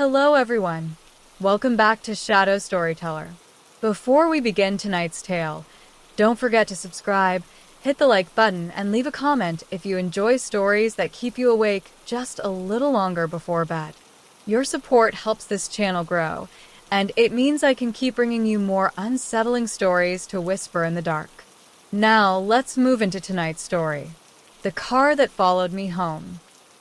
Hello, everyone. Welcome back to Shadow Storyteller. Before we begin tonight's tale, don't forget to subscribe, hit the like button, and leave a comment if you enjoy stories that keep you awake just a little longer before bed. Your support helps this channel grow, and it means I can keep bringing you more unsettling stories to whisper in the dark. Now, let's move into tonight's story. The car that followed me home.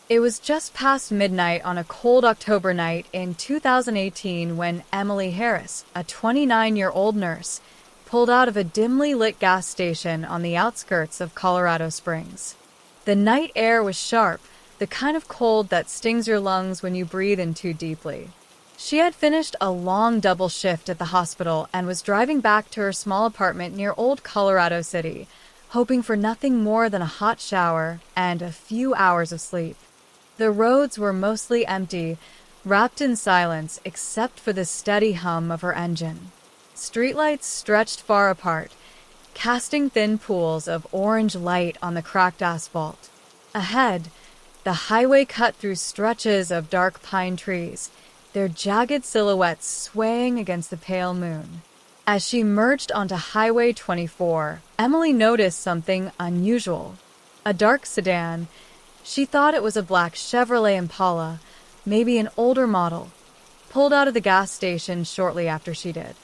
It was just past midnight on a cold October night in 2018 when Emily Harris, a 29-year-old nurse, pulled out of a dimly lit gas station on the outskirts of Colorado Springs. The night air was sharp, the kind of cold that stings your lungs when you breathe in too deeply. She had finished a long double shift at the hospital and was driving back to her small apartment near Old Colorado City, hoping for nothing more than a hot shower and a few hours of sleep. The roads were mostly empty, wrapped in silence except for the steady hum of her engine. Streetlights stretched far apart, casting thin pools of orange light on the cracked asphalt. Ahead, the highway cut through stretches of dark pine trees, their jagged silhouettes swaying against the pale moon. As she merged onto Highway 24, Emily noticed something unusual. A dark sedan. She thought it was a black Chevrolet Impala, maybe an older model, pulled out of the gas station shortly after she did.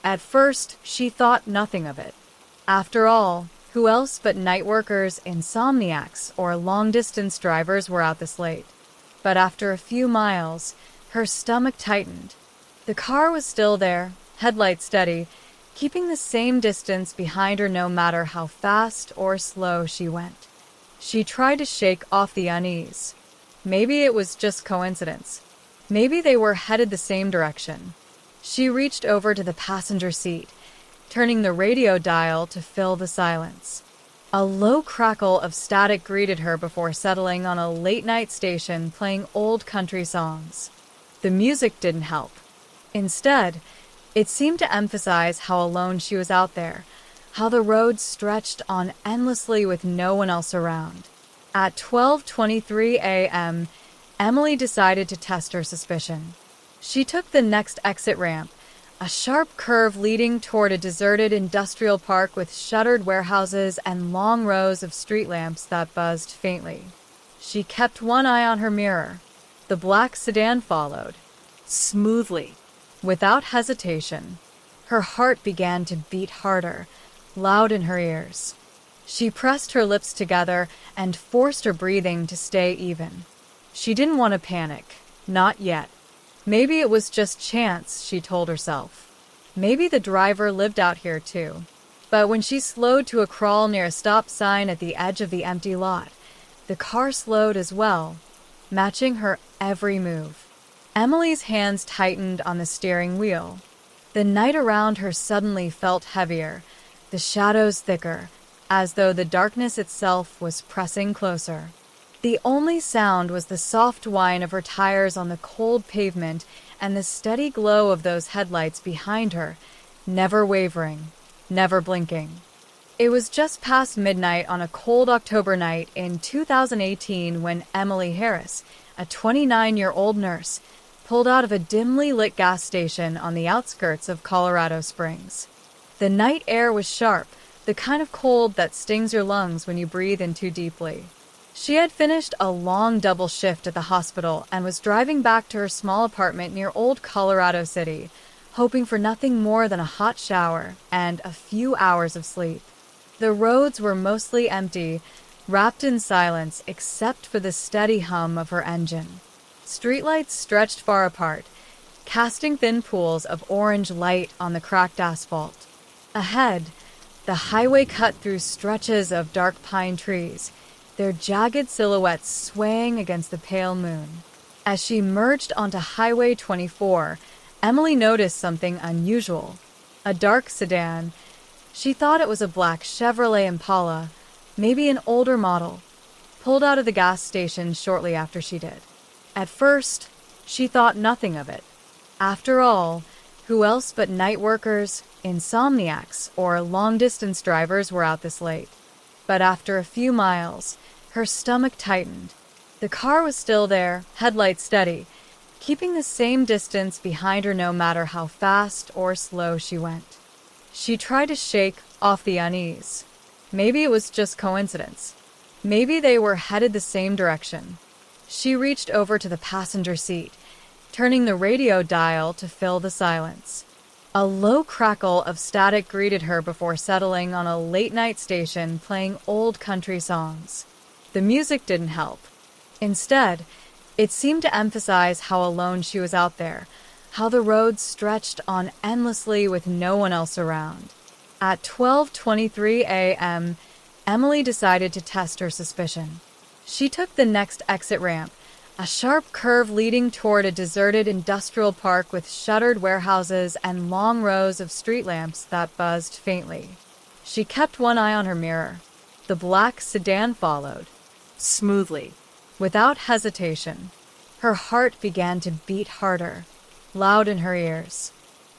At first, she thought nothing of it. After all, who else but night workers, insomniacs, or long-distance drivers were out this late? But after a few miles, her stomach tightened. The car was still there, headlights steady, keeping the same distance behind her no matter how fast or slow she went. She tried to shake off the unease. Maybe it was just coincidence. Maybe they were headed the same direction. She reached over to the passenger seat, turning the radio dial to fill the silence. A low crackle of static greeted her before settling on a late-night station playing old country songs. The music didn't help. Instead, it seemed to emphasize how alone she was out there, how the road stretched on endlessly with no one else around. At 12:23 a.m., Emily decided to test her suspicion. She took the next exit ramp, a sharp curve leading toward a deserted industrial park with shuttered warehouses and long rows of street lamps that buzzed faintly. She kept one eye on her mirror. The black sedan followed, smoothly, without hesitation. Her heart began to beat harder, loud in her ears. She pressed her lips together and forced her breathing to stay even. She didn't want to panic. Not yet. Maybe it was just chance, she told herself. Maybe the driver lived out here too. But when she slowed to a crawl near a stop sign at the edge of the empty lot, the car slowed as well, matching her every move. Emily's hands tightened on the steering wheel. The night around her suddenly felt heavier, the shadows thicker, as though the darkness itself was pressing closer. The only sound was the soft whine of her tires on the cold pavement and the steady glow of those headlights behind her, never wavering, never blinking. It was just past midnight on a cold October night in 2018 when Emily Harris, a 29-year-old nurse, pulled out of a dimly lit gas station on the outskirts of Colorado Springs. The night air was sharp, the kind of cold that stings your lungs when you breathe in too deeply. She had finished a long double shift at the hospital and was driving back to her small apartment near Old Colorado City, hoping for nothing more than a hot shower and a few hours of sleep. The roads were mostly empty, wrapped in silence except for the steady hum of her engine. Streetlights stretched far apart, casting thin pools of orange light on the cracked asphalt. Ahead, the highway cut through stretches of dark pine trees, their jagged silhouettes swaying against the pale moon. As she merged onto Highway 24, Emily noticed something unusual. A dark sedan. She thought it was a black Chevrolet Impala, maybe an older model, pulled out of the gas station shortly after she did. At first, she thought nothing of it. After all, who else but night workers, insomniacs, or long-distance drivers were out this late? But after a few miles, her stomach tightened. The car was still there, headlights steady, keeping the same distance behind her no matter how fast or slow she went. She tried to shake off the unease. Maybe it was just coincidence. Maybe they were headed the same direction. She reached over to the passenger seat, turning the radio dial to fill the silence. A low crackle of static greeted her before settling on a late-night station playing old country songs. The music didn't help. Instead, it seemed to emphasize how alone she was out there, how the road stretched on endlessly with no one else around. At 12:23 a.m., Emily decided to test her suspicion. She took the next exit ramp, a sharp curve leading toward a deserted industrial park with shuttered warehouses and long rows of street lamps that buzzed faintly. She kept one eye on her mirror. The black sedan followed, smoothly, without hesitation. Her heart began to beat harder, loud in her ears.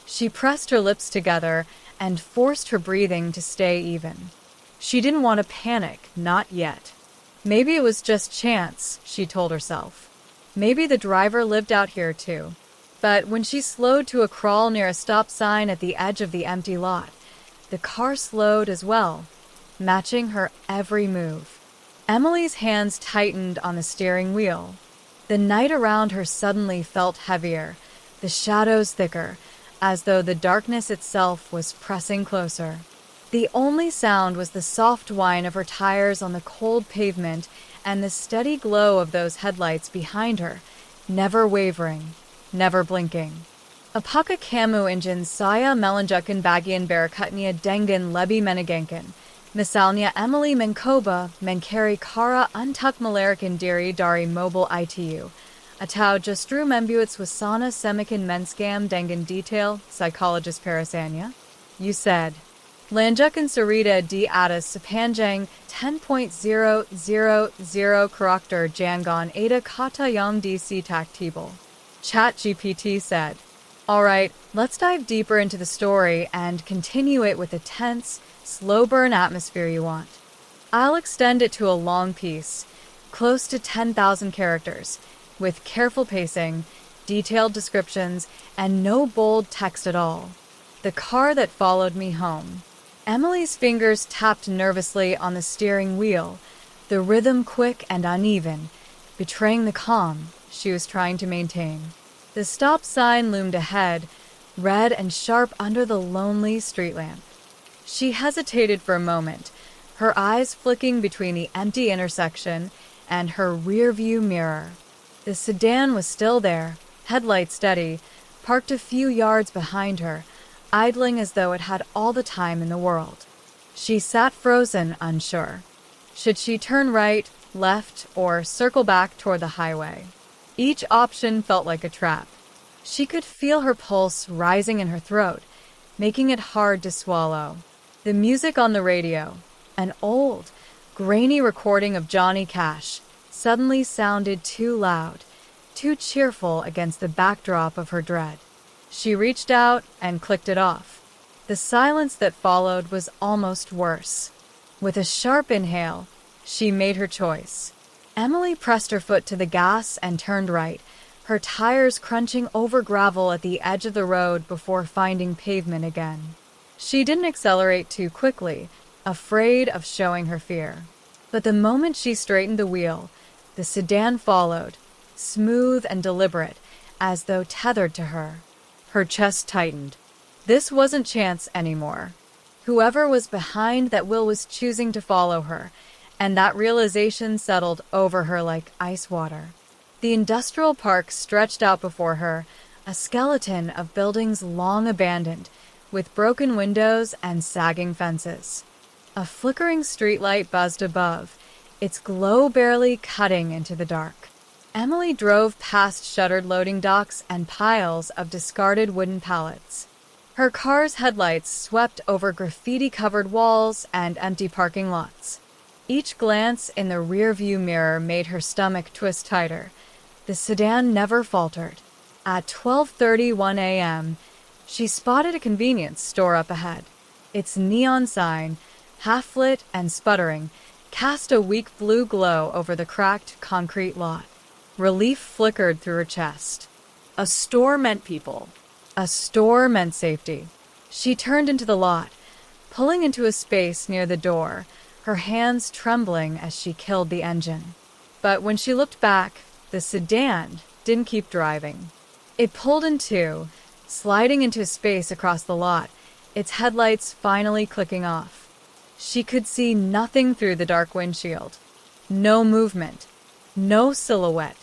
She pressed her lips together and forced her breathing to stay even. She didn't want to panic, not yet. Maybe it was just chance, she told herself. Maybe the driver lived out here too. But when she slowed to a crawl near a stop sign at the edge of the empty lot, the car slowed as well, matching her every move. Emily's hands tightened on the steering wheel. The night around her suddenly felt heavier, the shadows thicker, as though the darkness itself was pressing closer. The only sound was the soft whine of her tires on the cold pavement and the steady glow of those headlights behind her, never wavering, never blinking. Apaka Camu engine saya melanjutkan bagian barakutnya dengan lebih menegangkan. Misalnya Emily mencoba mencari cara untuk melarikan diri dari mobil itu, atau justru membuat suasana semakin menskam dengan detail, psychologist Parasanya. You said, lanjutkan cerita di atas sepanjang 10.000 karakter jangan ada kata yang disetaktable. ChatGPT said, Alright, let's dive deeper into the story and continue it with the tense, slow burn atmosphere you want. I'll extend it to a long piece, close to 10,000 characters, with careful pacing, detailed descriptions, and no bold text at all. The car that followed me home. Emily's fingers tapped nervously on the steering wheel, the rhythm quick and uneven, betraying the calm she was trying to maintain. The stop sign loomed ahead, red and sharp under the lonely street lamp. She hesitated for a moment, her eyes flicking between the empty intersection and her rearview mirror. The sedan was still there, headlights steady, parked a few yards behind her, idling as though it had all the time in the world. She sat frozen, unsure. Should she turn right, left, or circle back toward the highway? Each option felt like a trap. She could feel her pulse rising in her throat, making it hard to swallow. The music on the radio, an old, grainy recording of Johnny Cash, suddenly sounded too loud, too cheerful against the backdrop of her dread. She reached out and clicked it off. The silence that followed was almost worse. With a sharp inhale, she made her choice. Emily pressed her foot to the gas and turned right, her tires crunching over gravel at the edge of the road before finding pavement again. She didn't accelerate too quickly, afraid of showing her fear. But the moment she straightened the wheel, the sedan followed, smooth and deliberate, as though tethered to her. Her chest tightened. This wasn't chance anymore. Whoever was behind that will was choosing to follow her, and that realization settled over her like ice water. The industrial park stretched out before her, a skeleton of buildings long abandoned, with broken windows and sagging fences. A flickering streetlight buzzed above, its glow barely cutting into the dark. Emily drove past shuttered loading docks and piles of discarded wooden pallets. Her car's headlights swept over graffiti-covered walls and empty parking lots. Each glance in the rearview mirror made her stomach twist tighter. The sedan never faltered. At 12:31 a.m., she spotted a convenience store up ahead. Its neon sign, half-lit and sputtering, cast a weak blue glow over the cracked concrete lot. Relief flickered through her chest. A store meant people. A store meant safety. She turned into the lot, pulling into a space near the door, her hands trembling as she killed the engine. But when she looked back, the sedan didn't keep driving. It pulled in two, sliding into space across the lot, its headlights finally clicking off. She could see nothing through the dark windshield. No movement, no silhouette,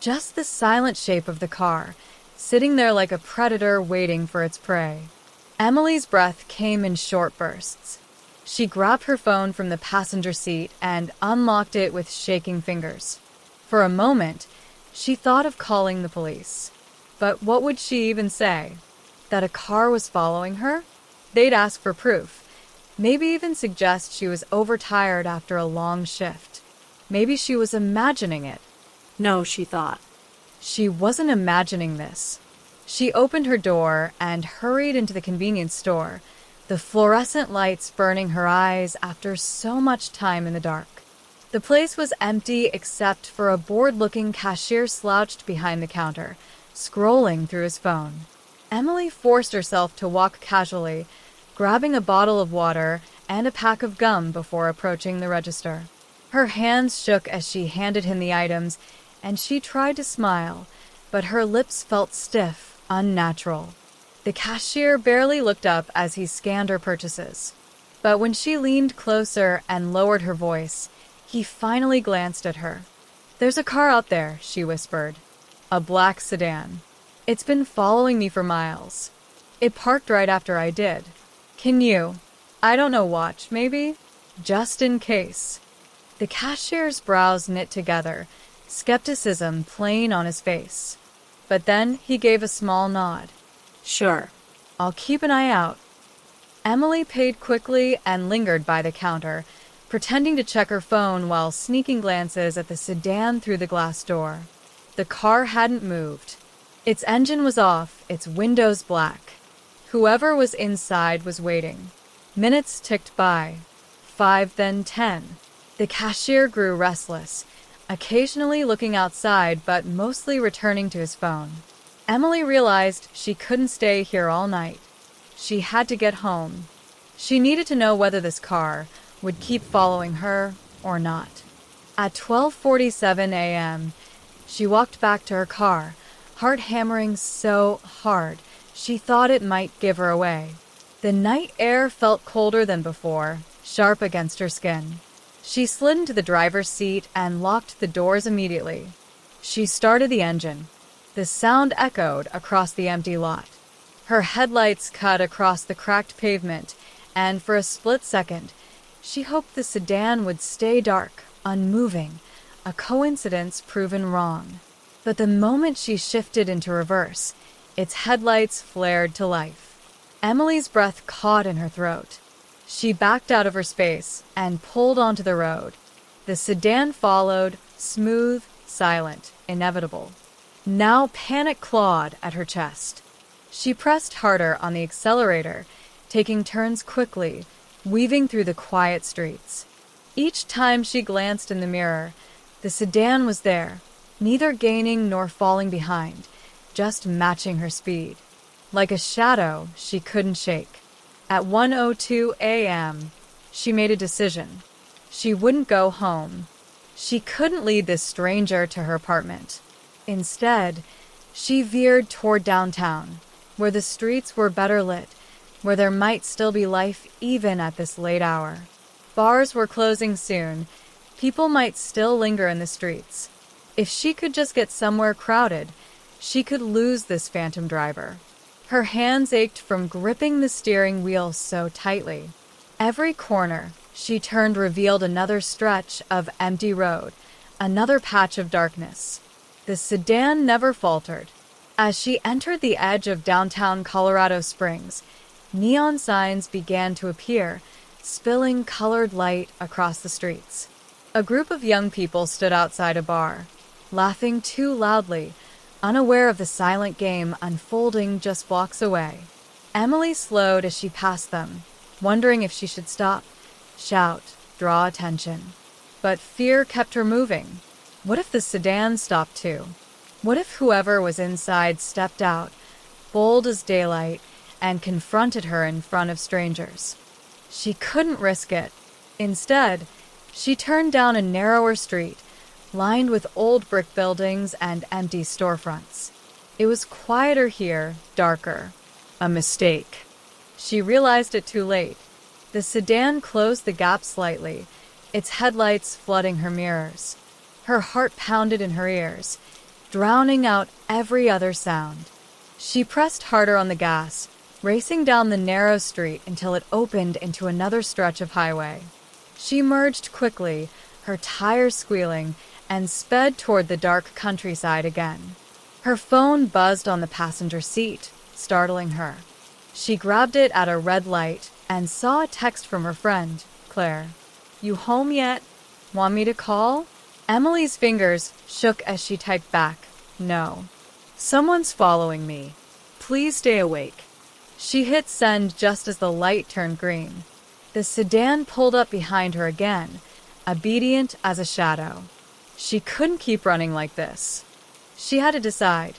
just the silent shape of the car, sitting there like a predator waiting for its prey. Emily's breath came in short bursts. She grabbed her phone from the passenger seat and unlocked it with shaking fingers. For a moment, she thought of calling the police. But what would she even say? That a car was following her? They'd ask for proof. Maybe even suggest she was overtired after a long shift. Maybe she was imagining it. No, she thought. She wasn't imagining this. She opened her door and hurried into the convenience store, the fluorescent lights burning her eyes after so much time in the dark. The place was empty except for a bored-looking cashier slouched behind the counter, scrolling through his phone. Emily forced herself to walk casually, grabbing a bottle of water and a pack of gum before approaching the register. Her hands shook as she handed him the items, and she tried to smile, but her lips felt stiff, unnatural. The cashier barely looked up as he scanned her purchases. But when she leaned closer and lowered her voice, he finally glanced at her. "There's a car out there," she whispered. "A black sedan. It's been following me for miles. It parked right after I did. Can you, I don't know, watch, maybe? Just in case." The cashier's brows knit together, skepticism plain on his face. But then he gave a small nod. Sure. "I'll keep an eye out." Emily paid quickly and lingered by the counter, pretending to check her phone while sneaking glances at the sedan through the glass door. The car hadn't moved. Its engine was off, its windows black. Whoever was inside was waiting. Minutes ticked by. 5, then 10. The cashier grew restless, occasionally looking outside but mostly returning to his phone. Emily realized she couldn't stay here all night. She had to get home. She needed to know whether this car would keep following her or not. At 12:47 a.m., she walked back to her car, heart hammering so hard she thought it might give her away. The night air felt colder than before, sharp against her skin. She slid into the driver's seat and locked the doors immediately. She started the engine. The sound echoed across the empty lot. Her headlights cut across the cracked pavement, and for a split second, she hoped the sedan would stay dark, unmoving, a coincidence proven wrong. But the moment she shifted into reverse, its headlights flared to life. Emily's breath caught in her throat. She backed out of her space and pulled onto the road. The sedan followed, smooth, silent, inevitable. Now panic clawed at her chest. She pressed harder on the accelerator, taking turns quickly, weaving through the quiet streets. Each time she glanced in the mirror, the sedan was there, neither gaining nor falling behind, just matching her speed. Like a shadow she couldn't shake. At 1:02 a.m., she made a decision. She wouldn't go home. She couldn't lead this stranger to her apartment. Instead, she veered toward downtown, where the streets were better lit, where there might still be life even at this late hour. Bars were closing soon. People might still linger in the streets. If she could just get somewhere crowded, she could lose this phantom driver. Her hands ached from gripping the steering wheel so tightly. Every corner she turned revealed another stretch of empty road, another patch of darkness. The sedan never faltered. As she entered the edge of downtown Colorado Springs, neon signs began to appear, spilling colored light across the streets. A group of young people stood outside a bar, laughing too loudly, unaware of the silent game unfolding just blocks away. Emily slowed as she passed them, wondering if she should stop, shout, draw attention. But fear kept her moving. What if the sedan stopped too? What if whoever was inside stepped out, bold as daylight, and confronted her in front of strangers? She couldn't risk it. Instead, she turned down a narrower street, lined with old brick buildings and empty storefronts. It was quieter here, darker. A mistake. She realized it too late. The sedan closed the gap slightly, its headlights flooding her mirrors. Her heart pounded in her ears, drowning out every other sound. She pressed harder on the gas, racing down the narrow street until it opened into another stretch of highway. She merged quickly, her tires squealing, and sped toward the dark countryside again. Her phone buzzed on the passenger seat, startling her. She grabbed it at a red light and saw a text from her friend, Claire. "You home yet? Want me to call?" Emily's fingers shook as she typed back, "No. Someone's following me. Please stay awake." She hit send just as the light turned green. The sedan pulled up behind her again, obedient as a shadow. She couldn't keep running like this. She had to decide: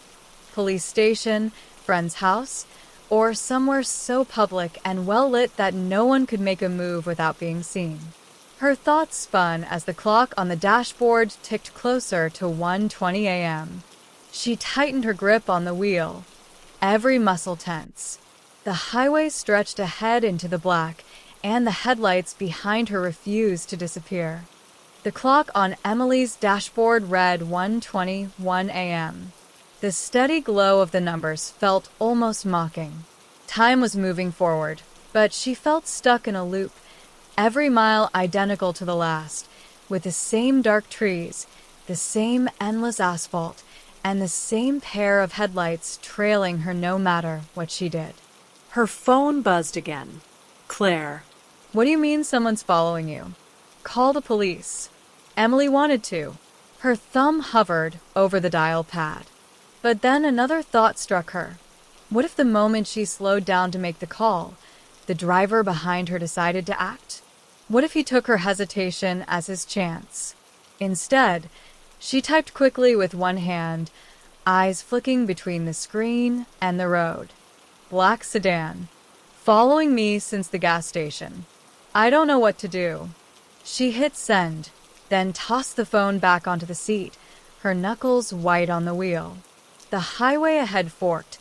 police station, friend's house, or somewhere so public and well-lit that no one could make a move without being seen. Her thoughts spun as the clock on the dashboard ticked closer to 1:20 a.m. She tightened her grip on the wheel, every muscle tense. The highway stretched ahead into the black, and the headlights behind her refused to disappear. The clock on Emily's dashboard read 1:21 a.m. The steady glow of the numbers felt almost mocking. Time was moving forward, but she felt stuck in a loop, every mile identical to the last, with the same dark trees, the same endless asphalt, and the same pair of headlights trailing her no matter what she did. Her phone buzzed again. Claire. "What do you mean someone's following you? Call the police." Emily wanted to. Her thumb hovered over the dial pad. But then another thought struck her. What if the moment she slowed down to make the call, the driver behind her decided to act? What if he took her hesitation as his chance? Instead, she typed quickly with one hand, eyes flicking between the screen and the road. "Black sedan. Following me since the gas station. I don't know what to do." She hit send, then tossed the phone back onto the seat, her knuckles white on the wheel. The highway ahead forked,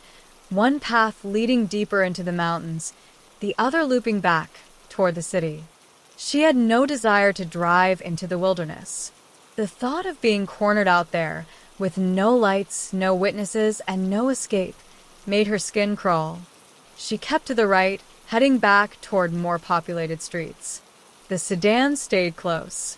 one path leading deeper into the mountains, the other looping back toward the city. She had no desire to drive into the wilderness. The thought of being cornered out there, with no lights, no witnesses, and no escape, made her skin crawl. She kept to the right, heading back toward more populated streets. The sedan stayed close.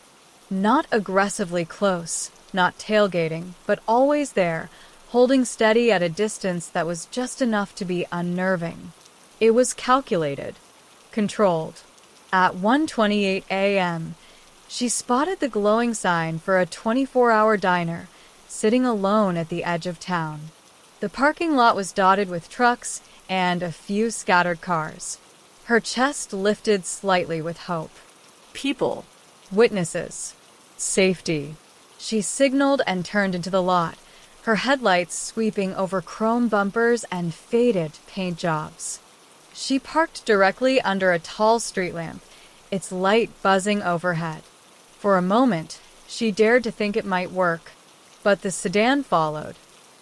Not aggressively close, not tailgating, but always there, holding steady at a distance that was just enough to be unnerving. It was calculated, controlled. At 1:28 a.m., she spotted the glowing sign for a 24-hour diner, sitting alone at the edge of town. The parking lot was dotted with trucks and a few scattered cars. Her chest lifted slightly with hope. People. Witnesses. Safety. She signaled and turned into the lot, her headlights sweeping over chrome bumpers and faded paint jobs. She parked directly under a tall street lamp, its light buzzing overhead. For a moment, she dared to think it might work, but the sedan followed.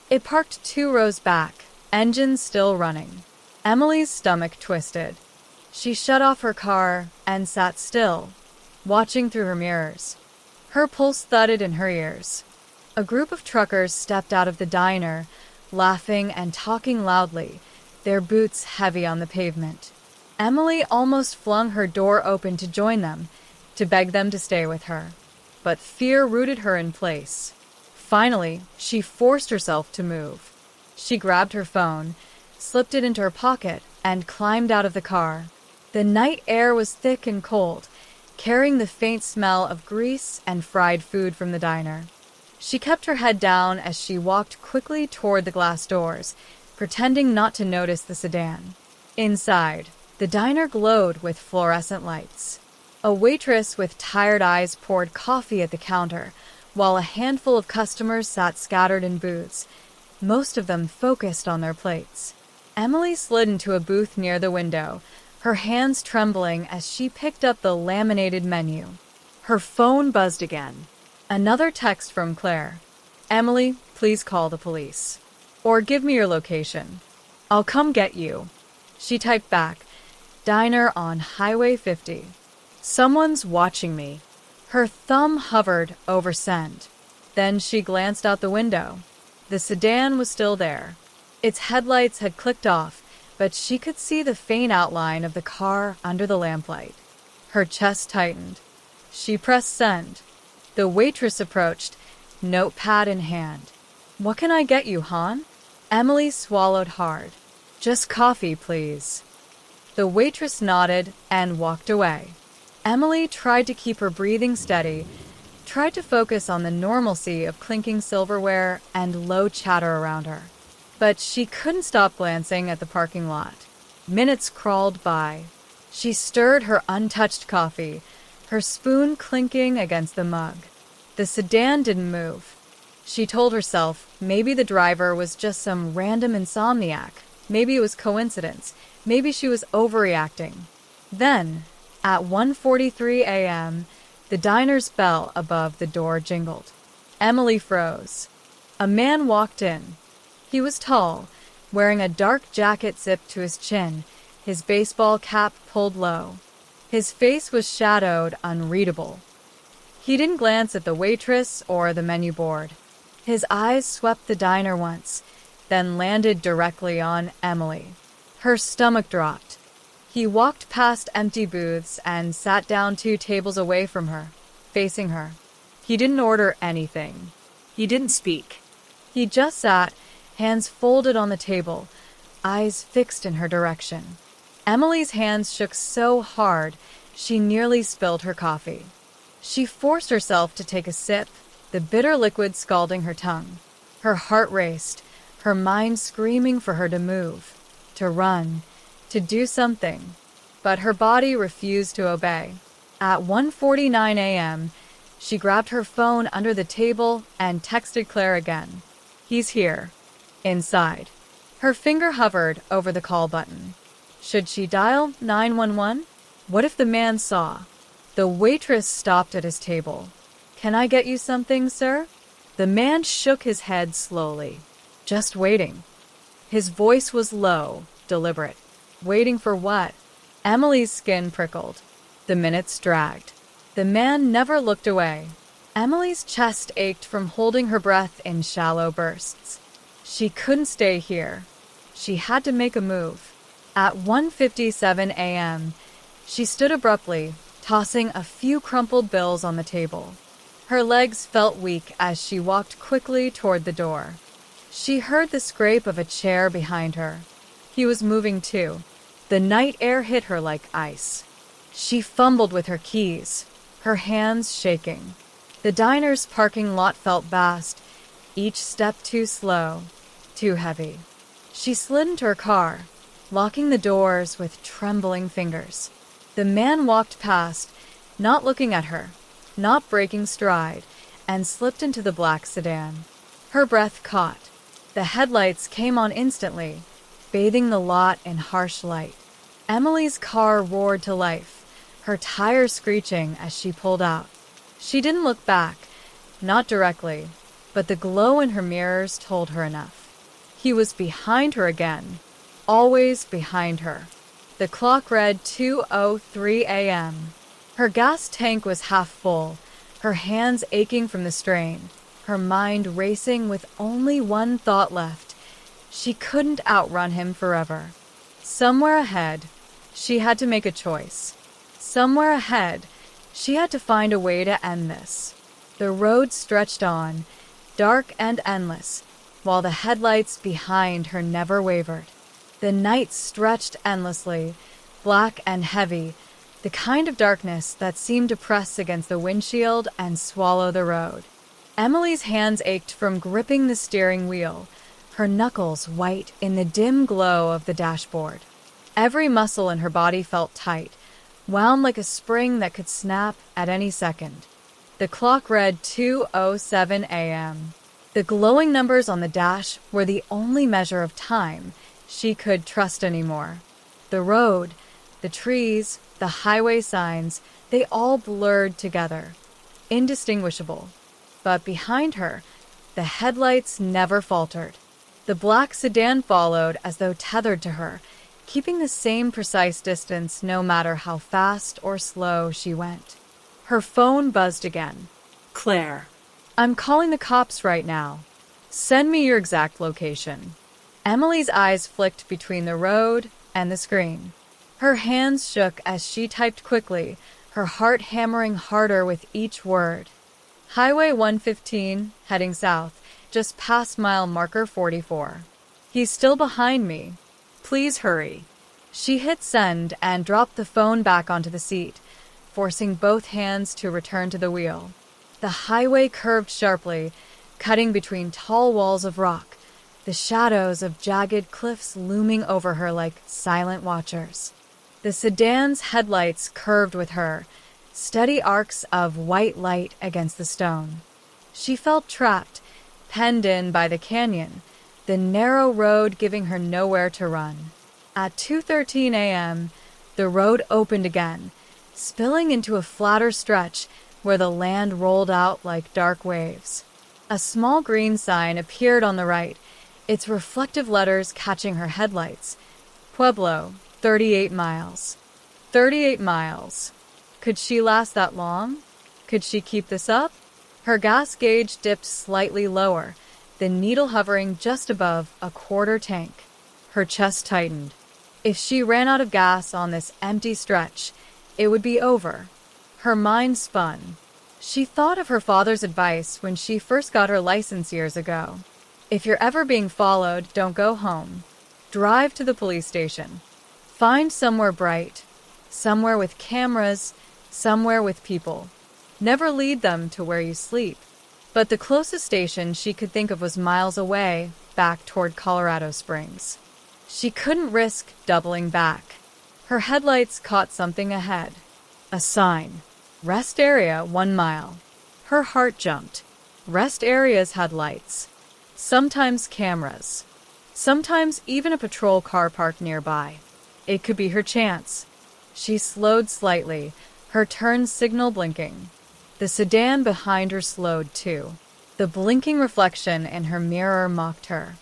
It parked 2 rows back, engines still running. Emily's stomach twisted. She shut off her car and sat still, watching through her mirrors. Her pulse thudded in her ears. A group of truckers stepped out of the diner, laughing and talking loudly, their boots heavy on the pavement. Emily almost flung her door open to join them, to beg them to stay with her. But fear rooted her in place. Finally, she forced herself to move. She grabbed her phone, slipped it into her pocket, and climbed out of the car. The night air was thick and cold, carrying the faint smell of grease and fried food from the diner. She kept her head down as she walked quickly toward the glass doors, pretending not to notice the sedan. Inside, the diner glowed with fluorescent lights. A waitress with tired eyes poured coffee at the counter, while a handful of customers sat scattered in booths, most of them focused on their plates. Emily slid into a booth near the window, her hands trembling as she picked up the laminated menu. Her phone buzzed again. Another text from Claire. "Emily, please call the police. Or give me your location. I'll come get you." She typed back, "Diner on Highway 50. Someone's watching me." Her thumb hovered over send. Then she glanced out the window. The sedan was still there. Its headlights had clicked off, but she could see the faint outline of the car under the lamplight. Her chest tightened. She pressed send. The waitress approached, notepad in hand. "What can I get you, hon?" Emily swallowed hard. "Just coffee, please." The waitress nodded and walked away. Emily tried to keep her breathing steady, tried to focus on the normalcy of clinking silverware and low chatter around her. But she couldn't stop glancing at the parking lot. Minutes crawled by. She stirred her untouched coffee, her spoon clinking against the mug. The sedan didn't move. She told herself maybe the driver was just some random insomniac. Maybe it was coincidence. Maybe she was overreacting. Then, at 1:43 a.m., the diner's bell above the door jingled. Emily froze. A man walked in. He was tall, wearing a dark jacket zipped to his chin, his baseball cap pulled low. His face was shadowed, unreadable. He didn't glance at the waitress or the menu board. His eyes swept the diner once, then landed directly on Emily. Her stomach dropped. He walked past empty booths and sat down 2 tables away from her, facing her. He didn't order anything. He didn't speak. He just sat, hands folded on the table, eyes fixed in her direction. Emily's hands shook so hard, she nearly spilled her coffee. She forced herself to take a sip, the bitter liquid scalding her tongue. Her heart raced, her mind screaming for her to move, to run, to do something. But her body refused to obey. At 1:49 a.m., she grabbed her phone under the table and texted Claire again. "He's here. Inside." Her finger hovered over the call button. Should she dial 911? What if the man saw? The waitress stopped at his table. "Can I get you something, sir?" The man shook his head slowly. "Just waiting." His voice was low, deliberate. Waiting for what? Emily's skin prickled. The minutes dragged. The man never looked away. Emily's chest ached from holding her breath in shallow bursts. She couldn't stay here. She had to make a move. At 1:57 a.m., she stood abruptly, tossing a few crumpled bills on the table. Her legs felt weak as she walked quickly toward the door. She heard the scrape of a chair behind her. He was moving too. The night air hit her like ice. She fumbled with her keys, her hands shaking. The diner's parking lot felt vast, each step too slow, too heavy. She slid into her car, locking the doors with trembling fingers. The man walked past, not looking at her, not breaking stride, and slipped into the black sedan. Her breath caught. The headlights came on instantly, bathing the lot in harsh light. Emily's car roared to life, her tires screeching as she pulled out. She didn't look back, not directly, but the glow in her mirrors told her enough. He was behind her again, always behind her. The clock read 2:03 a.m. Her gas tank was half full, her hands aching from the strain, her mind racing with only one thought left. She couldn't outrun him forever. Somewhere ahead, she had to make a choice. Somewhere ahead, she had to find a way to end this. The road stretched on, dark and endless, while the headlights behind her never wavered. The night stretched endlessly, black and heavy, the kind of darkness that seemed to press against the windshield and swallow the road. Emily's hands ached from gripping the steering wheel, her knuckles white in the dim glow of the dashboard. Every muscle in her body felt tight, wound like a spring that could snap at any second. The clock read 2:07 a.m. The glowing numbers on the dash were the only measure of time she could trust anymore. The road, the trees, the highway signs, they all blurred together, indistinguishable. But behind her, the headlights never faltered. The black sedan followed as though tethered to her, keeping the same precise distance no matter how fast or slow she went. Her phone buzzed again. Claire. I'm calling the cops right now. Send me your exact location. Emily's eyes flicked between the road and the screen. Her hands shook as she typed quickly, her heart hammering harder with each word. Highway 115, heading south, just past mile marker 44. He's still behind me. Please hurry. She hit send and dropped the phone back onto the seat, forcing both hands to return to the wheel. The highway curved sharply, cutting between tall walls of rock, the shadows of jagged cliffs looming over her like silent watchers. The sedan's headlights curved with her, steady arcs of white light against the stone. She felt trapped, penned in by the canyon, the narrow road giving her nowhere to run. At 2:13 a.m., the road opened again, spilling into a flatter stretch where the land rolled out like dark waves. A small green sign appeared on the right, its reflective letters catching her headlights. Pueblo, 38 miles. 38 miles. Could she last that long? Could she keep this up? Her gas gauge dipped slightly lower, the needle hovering just above a quarter tank. Her chest tightened. If she ran out of gas on this empty stretch, it would be over. Her mind spun. She thought of her father's advice when she first got her license years ago. If you're ever being followed, don't go home. Drive to the police station. Find somewhere bright, somewhere with cameras, somewhere with people. Never lead them to where you sleep. But the closest station she could think of was miles away, back toward Colorado Springs. She couldn't risk doubling back. Her headlights caught something ahead. A sign. Rest area 1 mile. Her heart jumped. Rest areas had lights. Sometimes cameras. Sometimes even a patrol car parked nearby. It could be her chance. She slowed slightly, her turn signal blinking. The sedan behind her slowed too. The blinking reflection in her mirror mocked her.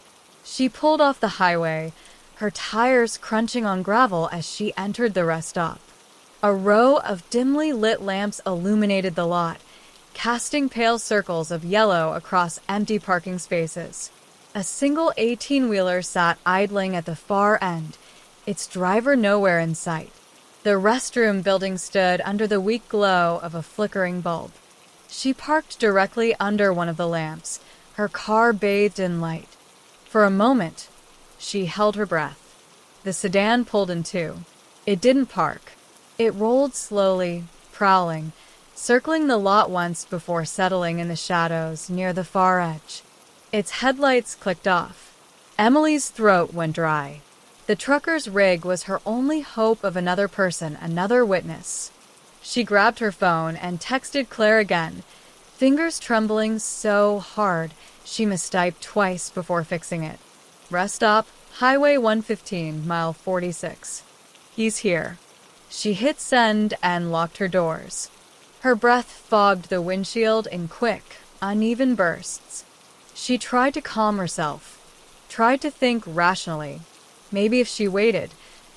She pulled off the highway, her tires crunching on gravel as she entered the rest stop. A row of dimly lit lamps illuminated the lot, casting pale circles of yellow across empty parking spaces. A single 18-wheeler sat idling at the far end, its driver nowhere in sight. The restroom building stood under the weak glow of a flickering bulb. She parked directly under one of the lamps, her car bathed in light. For a moment, she held her breath. The sedan pulled in two. It didn't park. It rolled slowly, prowling, circling the lot once before settling in the shadows near the far edge. Its headlights clicked off. Emily's throat went dry. The trucker's rig was her only hope of another person, another witness. She grabbed her phone and texted Claire again, fingers trembling so hard she mistyped twice before fixing it. Rest stop, Highway 115, mile 46. He's here. She hit send and locked her doors. Her breath fogged the windshield in quick, uneven bursts. She tried to calm herself, tried to think rationally. Maybe if she waited,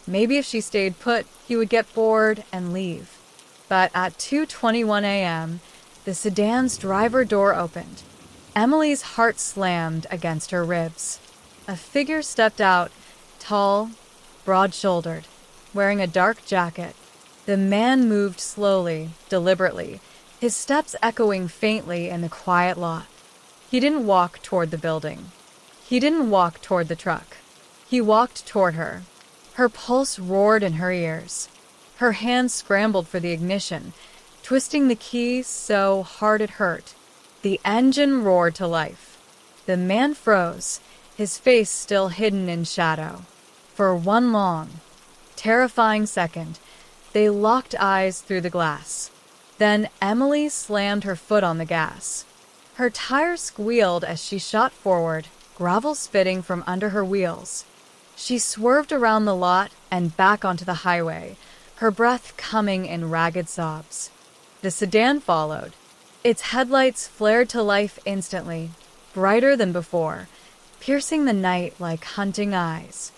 maybe if she stayed put, he would get bored and leave. But at 2:21 a.m., the sedan's driver door opened. Emily's heart slammed against her ribs. A figure stepped out, tall, broad-shouldered, wearing a dark jacket. The man moved slowly, deliberately, his steps echoing faintly in the quiet lot. He didn't walk toward the building. He didn't walk toward the truck. He walked toward her. Her pulse roared in her ears. Her hands scrambled for the ignition, twisting the key so hard it hurt. The engine roared to life. The man froze, his face still hidden in shadow. For one long, terrifying second, they locked eyes through the glass. Then Emily slammed her foot on the gas. Her tires squealed as she shot forward, gravel spitting from under her wheels. She swerved around the lot and back onto the highway, her breath coming in ragged sobs. The sedan followed. Its headlights flared to life instantly, brighter than before, piercing the night like hunting eyes.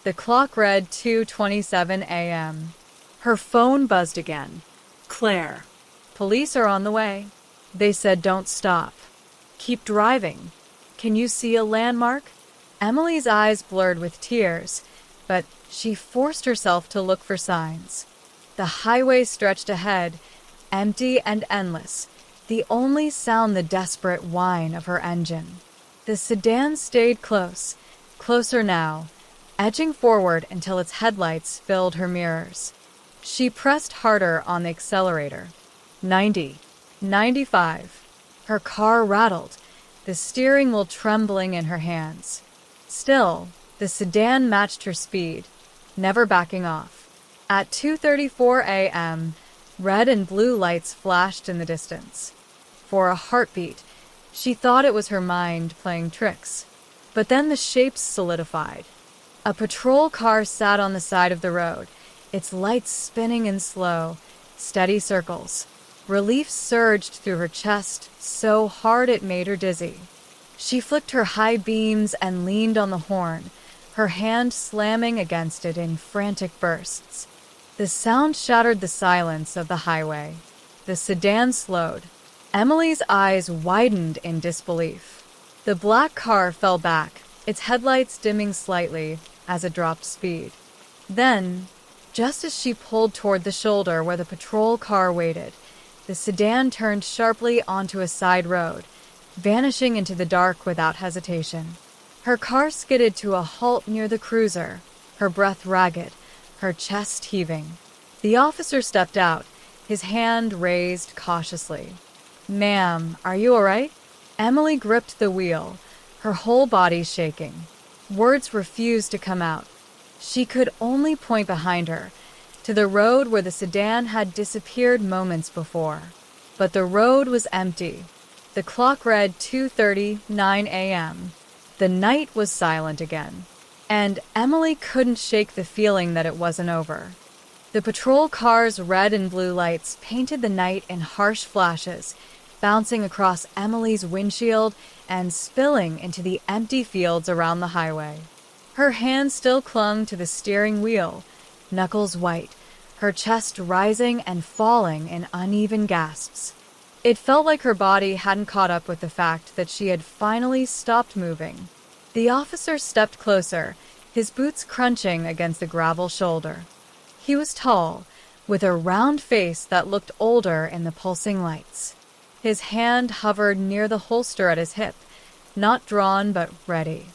The clock read 2:27 a.m. Her phone buzzed again. Claire. Police are on the way. They said don't stop. Keep driving. Can you see a landmark? Emily's eyes blurred with tears, but she forced herself to look for signs. The highway stretched ahead, empty and endless, the only sound the desperate whine of her engine. The sedan stayed close, closer now, edging forward until its headlights filled her mirrors. She pressed harder on the accelerator. 90, 95. Her car rattled, the steering wheel trembling in her hands. Still, the sedan matched her speed, never backing off. At 2:34 a.m., red and blue lights flashed in the distance. For a heartbeat, she thought it was her mind playing tricks. But then the shapes solidified. A patrol car sat on the side of the road, its lights spinning in slow, steady circles. Relief surged through her chest so hard it made her dizzy. She flicked her high beams and leaned on the horn, her hand slamming against it in frantic bursts. The sound shattered the silence of the highway. The sedan slowed. Emily's eyes widened in disbelief. The black car fell back, its headlights dimming slightly as it dropped speed. Then, just as she pulled toward the shoulder where the patrol car waited, the sedan turned sharply onto a side road, vanishing into the dark without hesitation. Her car skidded to a halt near the cruiser, her breath ragged, her chest heaving. The officer stepped out, his hand raised cautiously. "Ma'am, are you all right?" Emily gripped the wheel, her whole body shaking. Words refused to come out. She could only point behind her, to the road where the sedan had disappeared moments before. But the road was empty. The clock read 2:39 a.m. The night was silent again, and Emily couldn't shake the feeling that it wasn't over. The patrol car's red and blue lights painted the night in harsh flashes, bouncing across Emily's windshield and spilling into the empty fields around the highway. Her hand still clung to the steering wheel, knuckles white, her chest rising and falling in uneven gasps. It felt like her body hadn't caught up with the fact that she had finally stopped moving. The officer stepped closer, his boots crunching against the gravel shoulder. He was tall, with a round face that looked older in the pulsing lights. His hand hovered near the holster at his hip, not drawn but ready.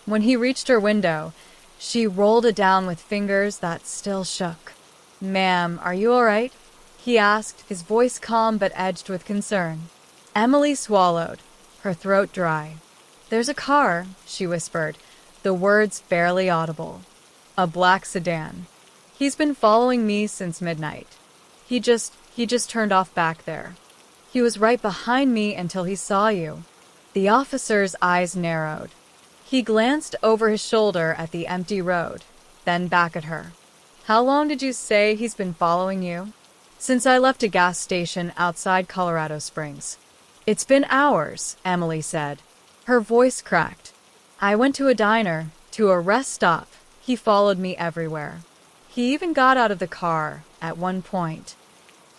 When he reached her window, she rolled it down with fingers that still shook. "Ma'am, are you all right?" he asked, his voice calm but edged with concern. Emily swallowed, her throat dry. "There's a car," she whispered, the words barely audible. "A black sedan. He's been following me since midnight. He just turned off back there. He was right behind me until he saw you." The officer's eyes narrowed. He glanced over his shoulder at the empty road, then back at her. "How long did you say he's been following you?" "Since I left a gas station outside Colorado Springs." "It's been hours," Emily said. Her voice cracked. "I went to a diner, to a rest stop. He followed me everywhere. He even got out of the car at one point."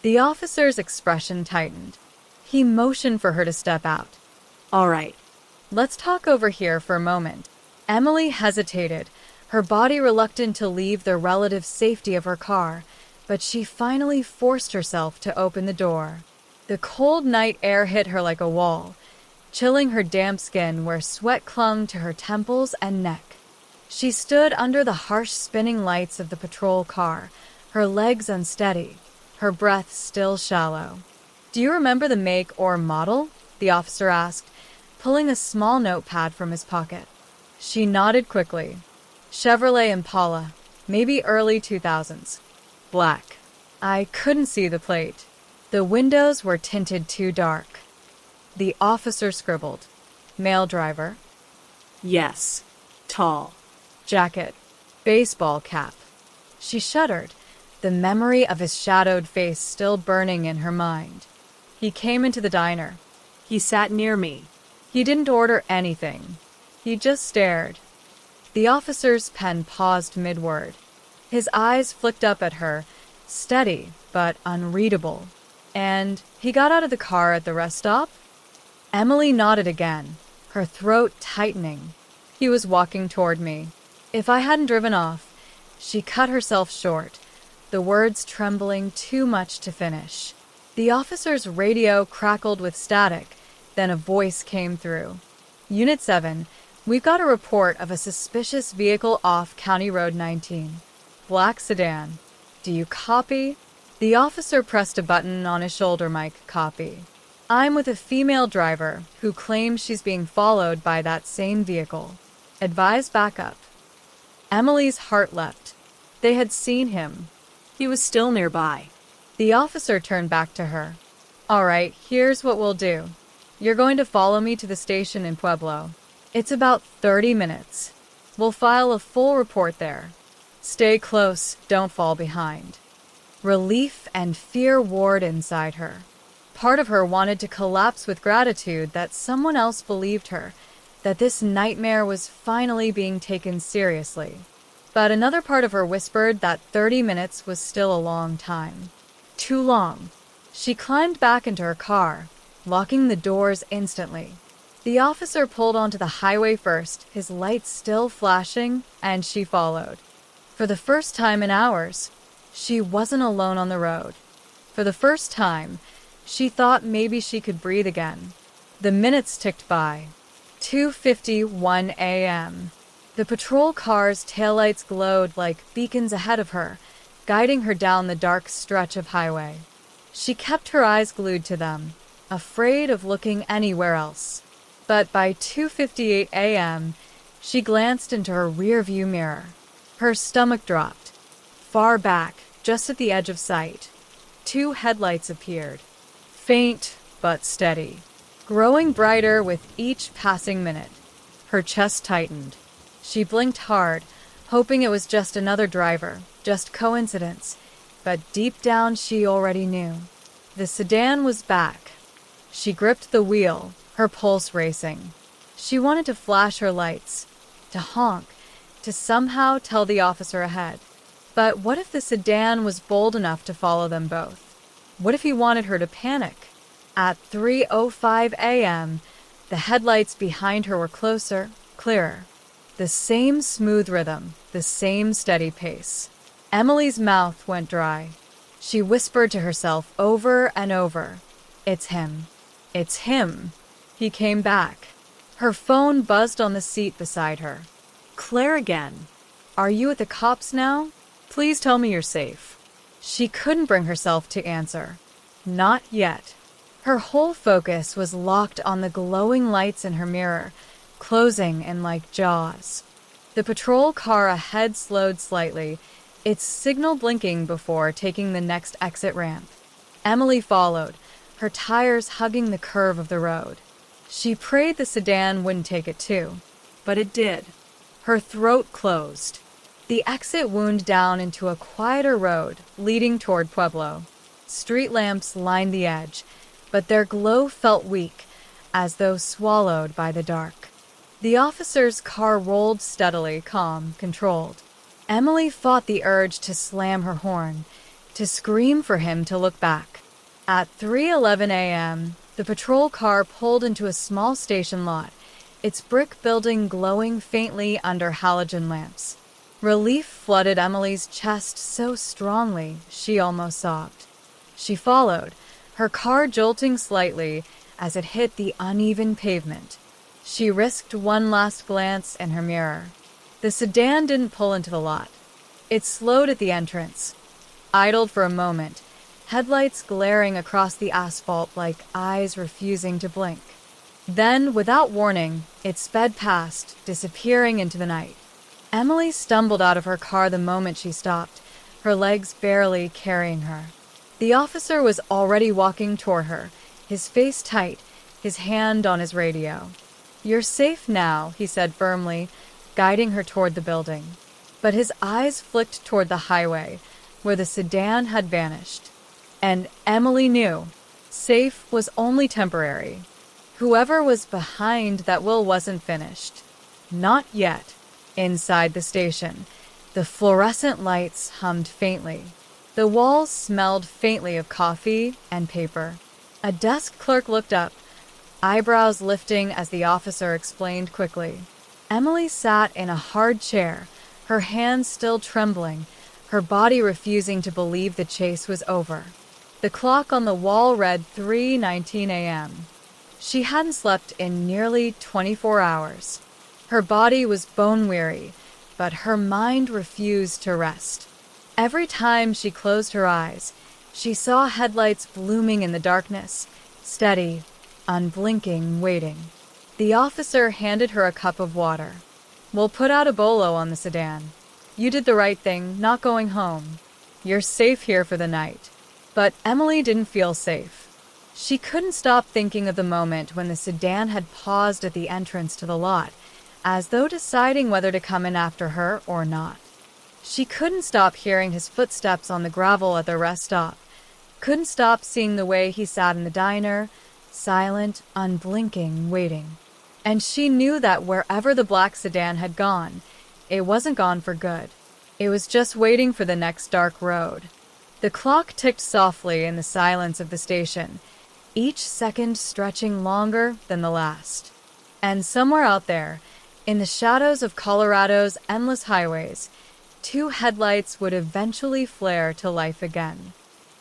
The officer's expression tightened. He motioned for her to step out. "All right, let's talk over here for a moment." Emily hesitated, her body reluctant to leave the relative safety of her car, but she finally forced herself to open the door. The cold night air hit her like a wall, chilling her damp skin where sweat clung to her temples and neck. She stood under the harsh spinning lights of the patrol car, her legs unsteady, her breath still shallow. "Do you remember the make or model?" the officer asked, pulling a small notepad from his pocket. She nodded quickly. "Chevrolet Impala, maybe early 2000s. Black." "I couldn't see the plate." The windows were tinted too dark. The officer scribbled, "Male driver, Yes. Tall. jacket, baseball cap." She shuddered, the memory of his shadowed face still burning in her mind. He came into the diner. He sat near me. He didn't order anything. He just stared. The officer's pen paused mid-word. His eyes flicked up at her, steady but unreadable. "And he got out of the car at the rest stop?" Emily nodded again, her throat tightening. "He was walking toward me. If I hadn't driven off." She cut herself short, the words trembling too much to finish. The officer's radio crackled with static, then a voice came through. "Unit 7, we've got a report of a suspicious vehicle off County Road 19. Black sedan. Do you copy?" The officer pressed a button on his shoulder mic. "Copy. I'm with a female driver who claims she's being followed by that same vehicle. Advise backup." Emily's heart leapt. They had seen him. He was still nearby. The officer turned back to her. "All right, here's what we'll do. You're going to follow me to the station in Pueblo. It's about 30 minutes. We'll file a full report there. Stay close, don't fall behind." Relief and fear warred inside her. Part of her wanted to collapse with gratitude that someone else believed her, that this nightmare was finally being taken seriously. But another part of her whispered that 30 minutes was still a long time. Too long. She climbed back into her car, locking the doors instantly. The officer pulled onto the highway first, his lights still flashing, and she followed. For the first time in hours, she wasn't alone on the road. For the first time, she thought maybe she could breathe again. The minutes ticked by. 2:51 a.m. The patrol car's taillights glowed like beacons ahead of her, guiding her down the dark stretch of highway. She kept her eyes glued to them, afraid of looking anywhere else. But by 2:58 a.m., she glanced into her rearview mirror. Her stomach dropped. Far back, just at the edge of sight, 2 headlights appeared. Faint but steady, growing brighter with each passing minute. Her chest tightened. She blinked hard, hoping it was just another driver, just coincidence. But deep down she already knew. The sedan was back. She gripped the wheel, her pulse racing. She wanted to flash her lights, to honk, to somehow tell the officer ahead. But what if the sedan was bold enough to follow them both? What if he wanted her to panic? At 3:05 a.m., the headlights behind her were closer, clearer. The same smooth rhythm, the same steady pace. Emily's mouth went dry. She whispered to herself over and over, "It's him. It's him." He came back. Her phone buzzed on the seat beside her. Claire again. "Are you at the cops now? Please tell me you're safe." She couldn't bring herself to answer. Not yet. Her whole focus was locked on the glowing lights in her mirror, closing in like jaws. The patrol car ahead slowed slightly, its signal blinking before taking the next exit ramp. Emily followed, her tires hugging the curve of the road. She prayed the sedan wouldn't take it too. But it did. Her throat closed. The exit wound down into a quieter road leading toward Pueblo. Street lamps lined the edge, but their glow felt weak, as though swallowed by the dark. The officer's car rolled steadily, calm, controlled. Emily fought the urge to slam her horn, to scream for him to look back. At 3:11 a.m., the patrol car pulled into a small station lot, its brick building glowing faintly under halogen lamps. Relief flooded Emily's chest so strongly she almost sobbed. She followed, her car jolting slightly as it hit the uneven pavement. She risked one last glance in her mirror. The sedan didn't pull into the lot. It slowed at the entrance, idled for a moment, headlights glaring across the asphalt like eyes refusing to blink. Then, without warning, it sped past, disappearing into the night. Emily stumbled out of her car the moment she stopped, her legs barely carrying her. The officer was already walking toward her, his face tight, his hand on his radio. "You're safe now," he said firmly, guiding her toward the building. But his eyes flicked toward the highway, where the sedan had vanished. And Emily knew, safe was only temporary. Whoever was behind that will wasn't finished. Not yet. Inside the station, the fluorescent lights hummed faintly. The walls smelled faintly of coffee and paper. A desk clerk looked up, eyebrows lifting as the officer explained quickly. Emily sat in a hard chair, her hands still trembling, her body refusing to believe the chase was over. The clock on the wall read 3:19 a.m. She hadn't slept in nearly 24 hours. Her body was bone-weary, but her mind refused to rest. Every time she closed her eyes, she saw headlights blooming in the darkness, steady, unblinking, waiting. The officer handed her a cup of water. "We'll put out a bolo on the sedan. You did the right thing, not going home. You're safe here for the night." But Emily didn't feel safe. She couldn't stop thinking of the moment when the sedan had paused at the entrance to the lot, as though deciding whether to come in after her or not. She couldn't stop hearing his footsteps on the gravel at the rest stop, couldn't stop seeing the way he sat in the diner, silent, unblinking, waiting. And she knew that wherever the black sedan had gone, it wasn't gone for good. It was just waiting for the next dark road. The clock ticked softly in the silence of the station, each second stretching longer than the last. And somewhere out there, in the shadows of Colorado's endless highways, two headlights would eventually flare to life again.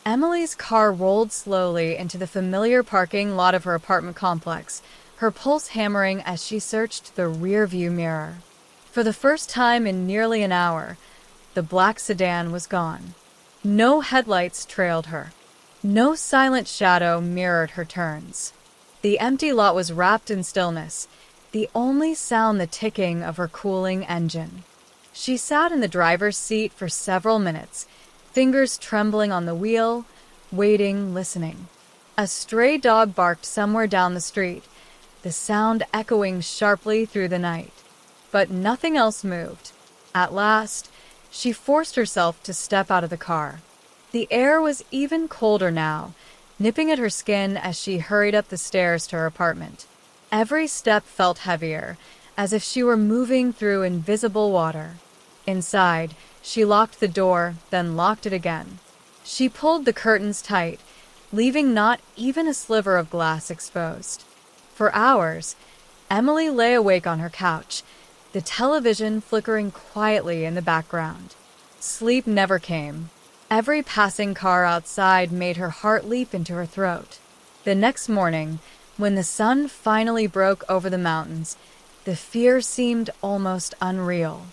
Emily's car rolled slowly into the familiar parking lot of her apartment complex, her pulse hammering as she searched the rearview mirror. For the first time in nearly an hour, the black sedan was gone. No headlights trailed her. No silent shadow mirrored her turns. The empty lot was wrapped in stillness, the only sound the ticking of her cooling engine. She sat in the driver's seat for several minutes, fingers trembling on the wheel, waiting, listening. A stray dog barked somewhere down the street, the sound echoing sharply through the night. But nothing else moved. At last, she forced herself to step out of the car. The air was even colder now, nipping at her skin as she hurried up the stairs to her apartment. Every step felt heavier, as if she were moving through invisible water. Inside, she locked the door, then locked it again. She pulled the curtains tight, leaving not even a sliver of glass exposed. For hours, Emily lay awake on her couch, the television flickering quietly in the background. Sleep never came. Every passing car outside made her heart leap into her throat. The next morning, when the sun finally broke over the mountains, the fear seemed almost unreal.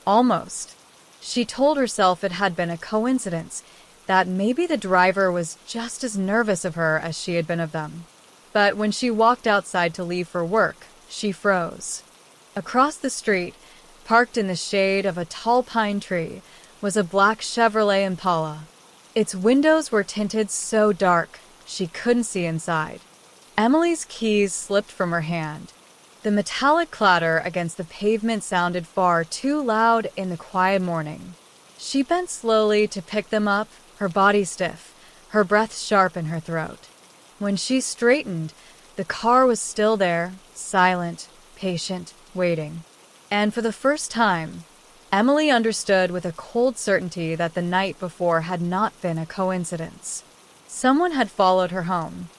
Almost. She told herself it had been a coincidence, that maybe the driver was just as nervous of her as she had been of them. But when she walked outside to leave for work, she froze. Across the street, parked in the shade of a tall pine tree, was a black Chevrolet Impala. Its windows were tinted so dark, she couldn't see inside. Emily's keys slipped from her hand. The metallic clatter against the pavement sounded far too loud in the quiet morning. She bent slowly to pick them up, her body stiff, her breath sharp in her throat. When she straightened, the car was still there, silent, patient, waiting. And for the first time, Emily understood with a cold certainty that the night before had not been a coincidence. Someone had followed her home.